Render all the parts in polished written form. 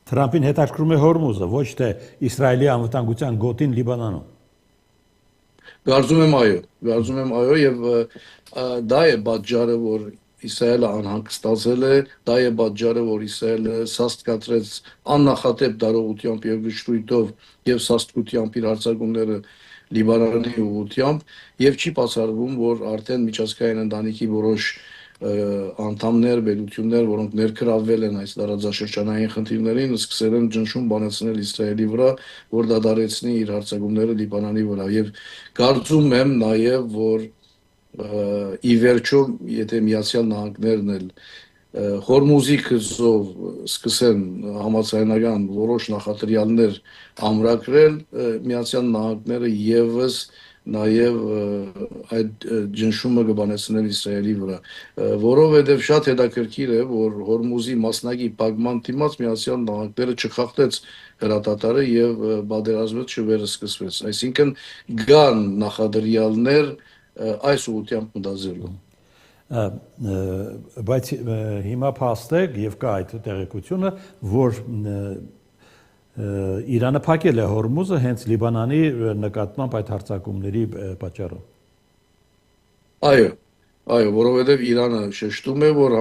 Թրամփին հետաքրքրում է Հորմուզը, ոչ թե Իսրայելի անվտանգության գոտին Լիբանանում։ Կարծում եմ այո եւ դա է պատճառը, որ Իսրայելը անհանգստացել է, դա է պատճառը, որ Իսրայելը սաստկացրեց աննախադեպ դարողությամբ եւ վշտույթով եւ սաստկությամբ իր հարձակումները Լիբանանի ուղղությամբ եւ չի բացառվում, որ արդեն միջազգային ընտանիքի որոշ անդամներ, բերություններ, որոնք ներգրավվել են այս տարածաշրջանային խնդիրներին, սկսել են ճնշում բանացնել Իսրայելի վրա, որ դադարեցնի իր հարձակումները Լիբանանի վրա եւ կարծում եմ նաեւ, որ ի վերջո, եթե Միացյալ Նահանգներն էլ Հորմուզի քզով սկսեն համաձայնական որոշ նախադրյալներ ամրագրել, Միացյալ Նահանգները եւս նաև այդ ջնշումը կբանեցնել Իսրայելի վրա, որովհետև շատ հետաքրքիր է, որ Հորմուզի մասնագի փակման դիմաց Միացյալ Նահանգները չխախտեց հրատատարը եւ պատերազմը չվերսկսվեց, այսինքն կան նախադրյալներ այս ուղղությամբ մտածելու։ Բայց հիմա փաստ է եւ կա այդ տեղեկությունը, որ Իրանը փակել է Հորմուզը հենց Լիբանանի նկատմամբ այդ հարձակումների պատճառով։ Այո, որովհետև Իրանը շեշտում է, որ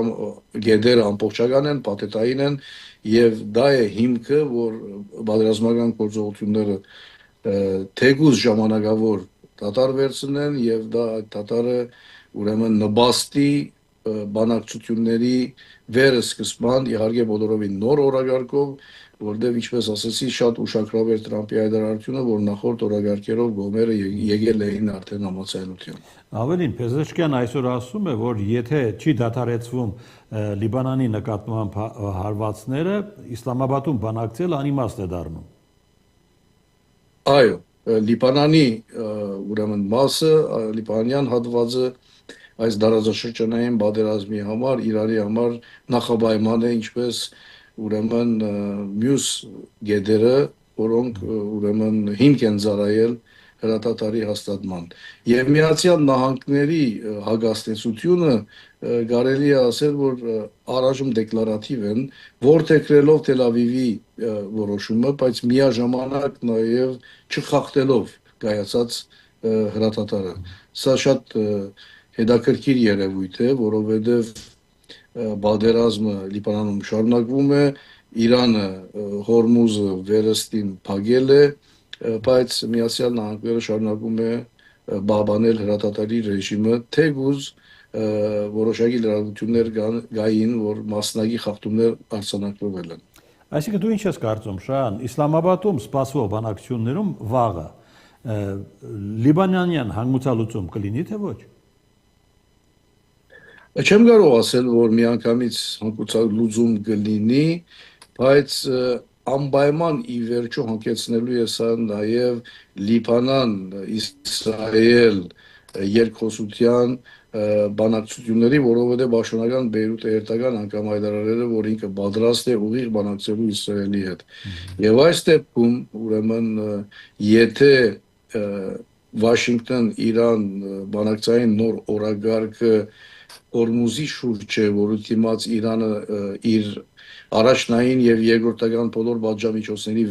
գեդերը ամբողջական են, պատետային են եւ դա է հիմքը, որ պատերազմական գործողությունները թեկուզ ժամանակավոր դատար վերցնեն եւ դա այդ դատարը ուրեմն նպաստի բանակցությունների վերսկսման իհարկե բոլորովին նոր օրագարկով, որտեղ ինչպես ասացի, շատ ուշագրավ էր Տրամփի հայտարարությունը, որ նախորդ օրագարկերով գոմերը եկել էին արդեն համաձայնության։ Ավելին, Փեզեշկյան այսօր ասում է, որ եթե չի դադարեցվում Լիբանանի նկատմամբ հարվածները, Իսլամաբադում բանակցել անիմաստ է դառնում։ Այո, Լիբանանի ուրեմն մասը, լիբանանյան հատվածը այս դարաշրջանային պատերազմի համար, Իրանի համար նախապայման է, ինչպես ուրեմն մյուս գեդերը, որոնք ուրեմն հիմք են ծառայել հրատատարի հաստատման։ Եվ Միացյալ Նահանգների հագաստեցությունը կարելի է ասել, որ առայժմ դեկլարատիվ են, որդեգրելով Թել Ավիվի որոշումը, բայց միաժամանակ նաև չխախտելով կայացած հրատատարը։ Սա շատ հետաքրքիր երևույթ է, որովհետև պատերազմը Լիբանանում շարունակվում է, Իրանը Հորմուզը վերստին փակել է, բայց Միացյալ Նահանգները շարունակում է բաբանել հրատատարի ռեժիմը, թեկուզ որոշակի լրատվություններ կային, որ մասնագի խախտումներ արձանագրվել են։ Այսինքն դու ինչ ես կարծում, Շահան, Իսլամաբադում սպասվող բանակցություններում վաղը լիբանանյան հանգուցալուծում կլինի, թե ոչ։ Չեմ կարող ասել, որ միանգամից հանգուցալուծում կլինի, բայց անպայման ի վերջո հանգեցնելու է սա նաև Լիբանան, Իսրայել երկխոսության բանակցությունների, որովհետև պաշտոնական Բեյրութը հերթական անգամ հայտարարել է, որ ինքը պատրաստ է ուղիղ բանակցելու Իսրայելի հետ։ Եվ այս դեպքում, ուրեմն, եթե Վաշինգտոն-Իրան բանակցային նոր օրագարկը Հորմուզի շուրջ է, որի դիմաց Իրանը իր առաջնային եւ երկրորդական բոլոր պատժամիջոցների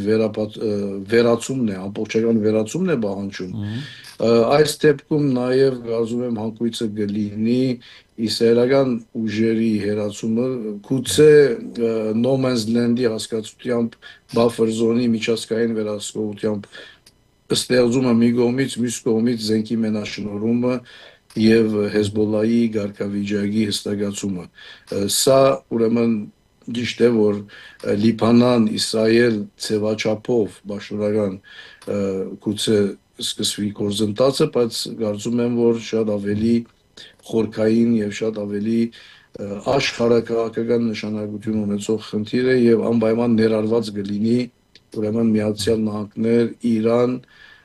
վերացումն է, ամբողջական վերացումն է պահանջում։ Այս դեպքում նաեւ կարծում եմ հանգույցը կլինի իսրայելական ուժերի հերացումը, գուցե No Man's Land-ի հասկացությամբ buffer zone-ի միջազգային վերահսկողությամբ ստեղծումը մի կողմից, մյուս կողմից զենքի մենաշնորհումը եւ Հեզբոլլայի գարկավիճակի հստակացումը։ Սա ուրեմն ճիշտ է, որ Լիբանան, Իսրայել ցեվաչափով պաշտոնական գուցե սկսվի գործընթացը, բայց կարծում եմ, որ շատ ավելի խորքային եւ շատ ավելի աշխարհակաղակական նշանակություն ունեցող խնդիր է եւ անպայման ներառված կլինի ուրեմն Միացյալ Նահանգներ, Իրան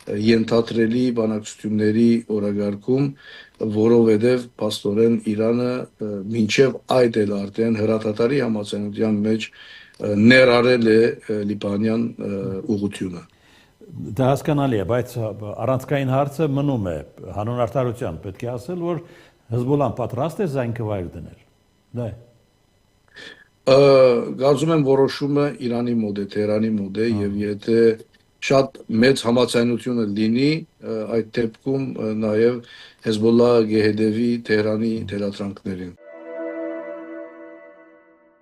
ենթադրելի բանակցությունների օրագարկում, որովհետև փաստորեն Իրանը մինչև այդ էլ արդեն հրատատարի համաձայնության մեջ ներառել է լիբանյան ուղղությունը։ Դա հասկանալի է, բայց առանցքային հարցը մնում է հանուն արդարության, պետք է ասել, որ Հեզբոլլան պատրաստ է զայնքը վայր դնել։ Դա է։ Կարծում եմ որոշումը Իրանի մոտ է, Թեհրանի մոտ է եւ եթե շատ մեծ համաձայնությունը լինի, այդ դեպքում նաև Հեզբոլլահը կհետևի Թեհրանի թերատրանքներին։